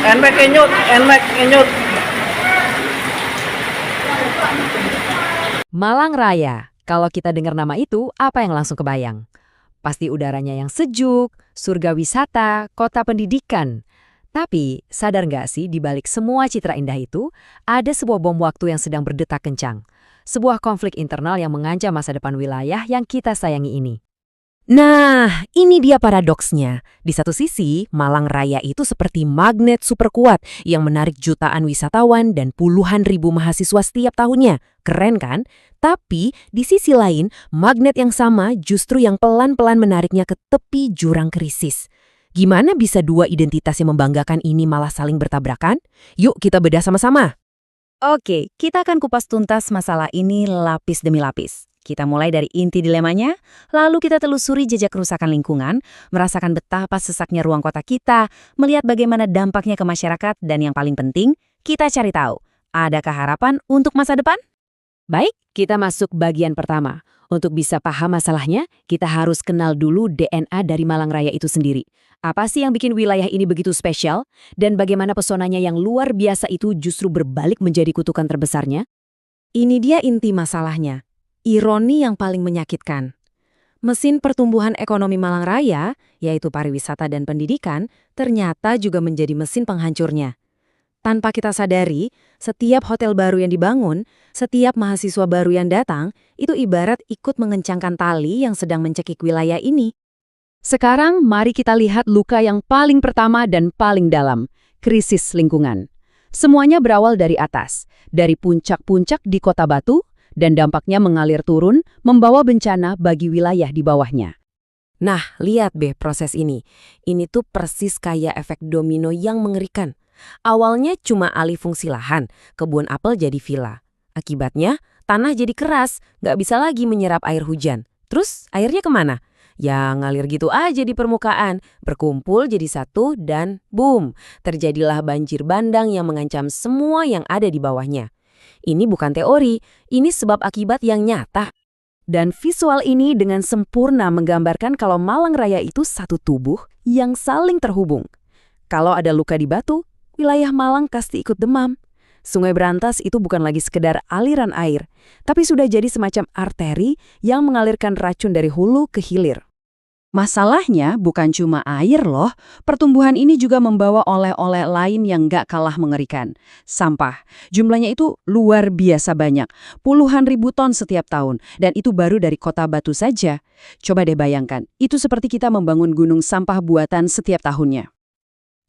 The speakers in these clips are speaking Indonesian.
Enmek enyut, enmek enyut. Malang Raya. Kalau kita dengar nama itu, apa yang langsung kebayang? Pasti udaranya yang sejuk, surga wisata, kota pendidikan. Tapi, sadar nggak sih di balik semua citra indah itu, ada sebuah bom waktu yang sedang berdetak kencang. Sebuah konflik internal yang mengancam masa depan wilayah yang kita sayangi ini. Nah, ini dia paradoksnya. Di satu sisi, Malang Raya itu seperti magnet super kuat yang menarik jutaan wisatawan dan puluhan ribu mahasiswa setiap tahunnya. Keren kan? Tapi, di sisi lain, magnet yang sama justru yang pelan-pelan menariknya ke tepi jurang krisis. Gimana bisa dua identitas yang membanggakan ini malah saling bertabrakan? Yuk kita bedah sama-sama. Oke, kita akan kupas tuntas masalah ini lapis demi lapis. Kita mulai dari inti dilemanya, lalu kita telusuri jejak kerusakan lingkungan, merasakan betapa sesaknya ruang kota kita, melihat bagaimana dampaknya ke masyarakat, dan yang paling penting, kita cari tahu, adakah harapan untuk masa depan? Baik, kita masuk bagian pertama. Untuk bisa paham masalahnya, kita harus kenal dulu DNA dari Malang Raya itu sendiri. Apa sih yang bikin wilayah ini begitu spesial? Dan bagaimana pesonanya yang luar biasa itu justru berbalik menjadi kutukan terbesarnya? Ini dia inti masalahnya. Ironi yang paling menyakitkan. Mesin pertumbuhan ekonomi Malang Raya, yaitu pariwisata dan pendidikan, ternyata juga menjadi mesin penghancurnya. Tanpa kita sadari, setiap hotel baru yang dibangun, setiap mahasiswa baru yang datang, itu ibarat ikut mengencangkan tali yang sedang mencekik wilayah ini. Sekarang mari kita lihat luka yang paling pertama dan paling dalam, krisis lingkungan. Semuanya berawal dari atas, dari puncak-puncak di Kota Batu, dan dampaknya mengalir turun, membawa bencana bagi wilayah di bawahnya. Nah, lihat deh proses ini. Ini tuh persis kayak efek domino yang mengerikan. Awalnya cuma alih fungsi lahan, kebun apel jadi villa. Akibatnya, tanah jadi keras, nggak bisa lagi menyerap air hujan. Terus, airnya kemana? Ya ngalir gitu aja di permukaan, berkumpul jadi satu dan boom, terjadilah banjir bandang yang mengancam semua yang ada di bawahnya. Ini bukan teori, ini sebab akibat yang nyata. Dan visual ini dengan sempurna menggambarkan kalau Malang Raya itu satu tubuh yang saling terhubung. Kalau ada luka di Batu, wilayah Malang pasti ikut demam. Sungai Berantas itu bukan lagi sekedar aliran air, tapi sudah jadi semacam arteri yang mengalirkan racun dari hulu ke hilir. Masalahnya bukan cuma air loh, pertumbuhan ini juga membawa oleh-oleh lain yang nggak kalah mengerikan. Sampah, jumlahnya itu luar biasa banyak, puluhan ribu ton setiap tahun, dan itu baru dari Kota Batu saja. Coba deh bayangkan, itu seperti kita membangun gunung sampah buatan setiap tahunnya.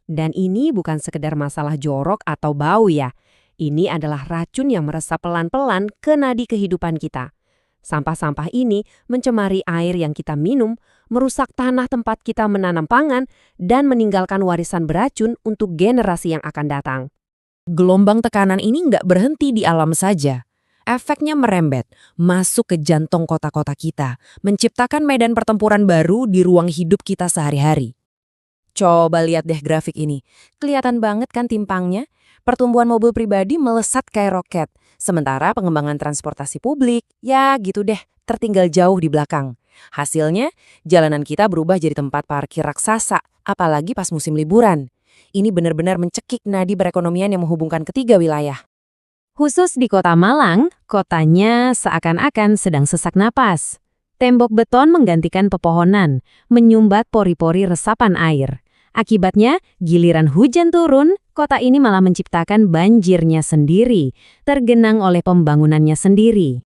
Dan ini bukan sekedar masalah jorok atau bau ya. Ini adalah racun yang meresap pelan-pelan ke nadi kehidupan kita. Sampah-sampah ini mencemari air yang kita minum, merusak tanah tempat kita menanam pangan, dan meninggalkan warisan beracun untuk generasi yang akan datang. Gelombang tekanan ini nggak berhenti di alam saja. Efeknya merembet, masuk ke jantung kota-kota kita, menciptakan medan pertempuran baru di ruang hidup kita sehari-hari. Coba lihat deh grafik ini. Kelihatan banget kan timpangnya? Pertumbuhan mobil pribadi melesat kayak roket. Sementara pengembangan transportasi publik, ya gitu deh, tertinggal jauh di belakang. Hasilnya, jalanan kita berubah jadi tempat parkir raksasa, apalagi pas musim liburan. Ini benar-benar mencekik nadi perekonomian yang menghubungkan ketiga wilayah. Khusus di Kota Malang, kotanya seakan-akan sedang sesak napas. Tembok beton menggantikan pepohonan, menyumbat pori-pori resapan air. Akibatnya, giliran hujan turun, kota ini malah menciptakan banjirnya sendiri, tergenang oleh pembangunannya sendiri.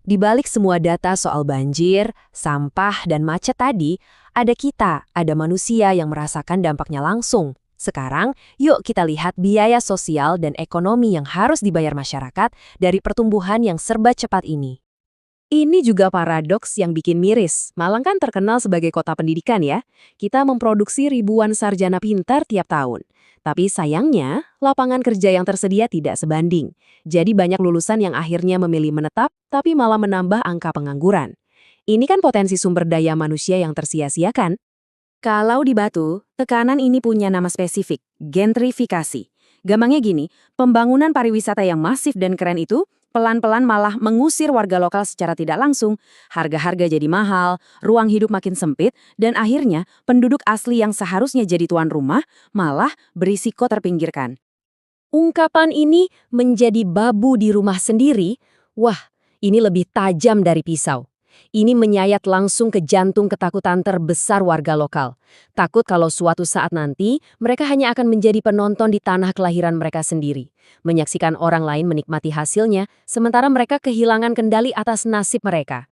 Di balik semua data soal banjir, sampah, dan macet tadi, ada kita, ada manusia yang merasakan dampaknya langsung. Sekarang, yuk kita lihat biaya sosial dan ekonomi yang harus dibayar masyarakat dari pertumbuhan yang serba cepat ini. Ini juga paradoks yang bikin miris. Malang kan terkenal sebagai kota pendidikan ya. Kita memproduksi ribuan sarjana pintar tiap tahun. Tapi sayangnya, lapangan kerja yang tersedia tidak sebanding. Jadi banyak lulusan yang akhirnya memilih menetap, tapi malah menambah angka pengangguran. Ini kan potensi sumber daya manusia yang tersia-siakan. Kalau di Batu, tekanan ini punya nama spesifik, gentrifikasi. Gampangnya gini, pembangunan pariwisata yang masif dan keren itu pelan-pelan malah mengusir warga lokal secara tidak langsung, harga-harga jadi mahal, ruang hidup makin sempit, dan akhirnya penduduk asli yang seharusnya jadi tuan rumah malah berisiko terpinggirkan. Ungkapan ini menjadi babu di rumah sendiri. Wah, ini lebih tajam dari pisau. Ini menyayat langsung ke jantung ketakutan terbesar warga lokal. Takut kalau suatu saat nanti mereka hanya akan menjadi penonton di tanah kelahiran mereka sendiri. Menyaksikan orang lain menikmati hasilnya, sementara mereka kehilangan kendali atas nasib mereka.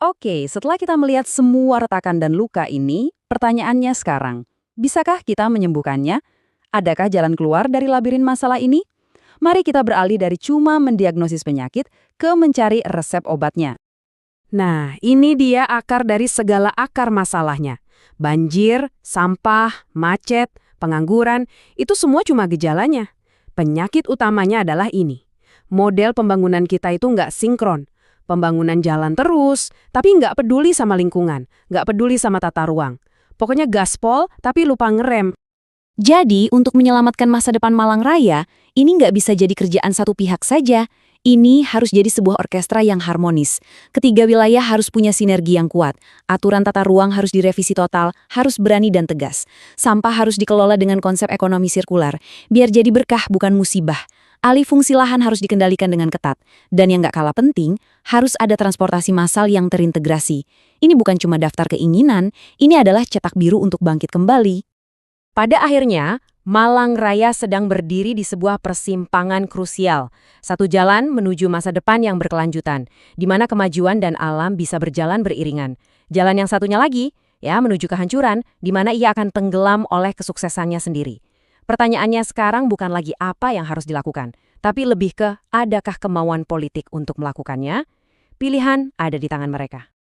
Oke, setelah kita melihat semua retakan dan luka ini, pertanyaannya sekarang, bisakah kita menyembuhkannya? Adakah jalan keluar dari labirin masalah ini? Mari kita beralih dari cuma mendiagnosis penyakit ke mencari resep obatnya. Nah, ini dia akar dari segala akar masalahnya. Banjir, sampah, macet, pengangguran, itu semua cuma gejalanya. Penyakit utamanya adalah ini. Model pembangunan kita itu nggak sinkron. Pembangunan jalan terus, tapi nggak peduli sama lingkungan, nggak peduli sama tata ruang. Pokoknya gaspol, tapi lupa ngerem. Jadi, untuk menyelamatkan masa depan Malang Raya, ini nggak bisa jadi kerjaan satu pihak saja. Ini harus jadi sebuah orkestra yang harmonis. Ketiga wilayah harus punya sinergi yang kuat. Aturan tata ruang harus direvisi total, harus berani dan tegas. Sampah harus dikelola dengan konsep ekonomi sirkular, biar jadi berkah bukan musibah. Alih fungsi lahan harus dikendalikan dengan ketat. Dan yang nggak kalah penting, harus ada transportasi massal yang terintegrasi. Ini bukan cuma daftar keinginan, ini adalah cetak biru untuk bangkit kembali. Pada akhirnya, Malang Raya sedang berdiri di sebuah persimpangan krusial. Satu jalan menuju masa depan yang berkelanjutan, di mana kemajuan dan alam bisa berjalan beriringan. Jalan yang satunya lagi, menuju kehancuran, di mana ia akan tenggelam oleh kesuksesannya sendiri. Pertanyaannya sekarang bukan lagi apa yang harus dilakukan, tapi lebih ke adakah kemauan politik untuk melakukannya? Pilihan ada di tangan mereka.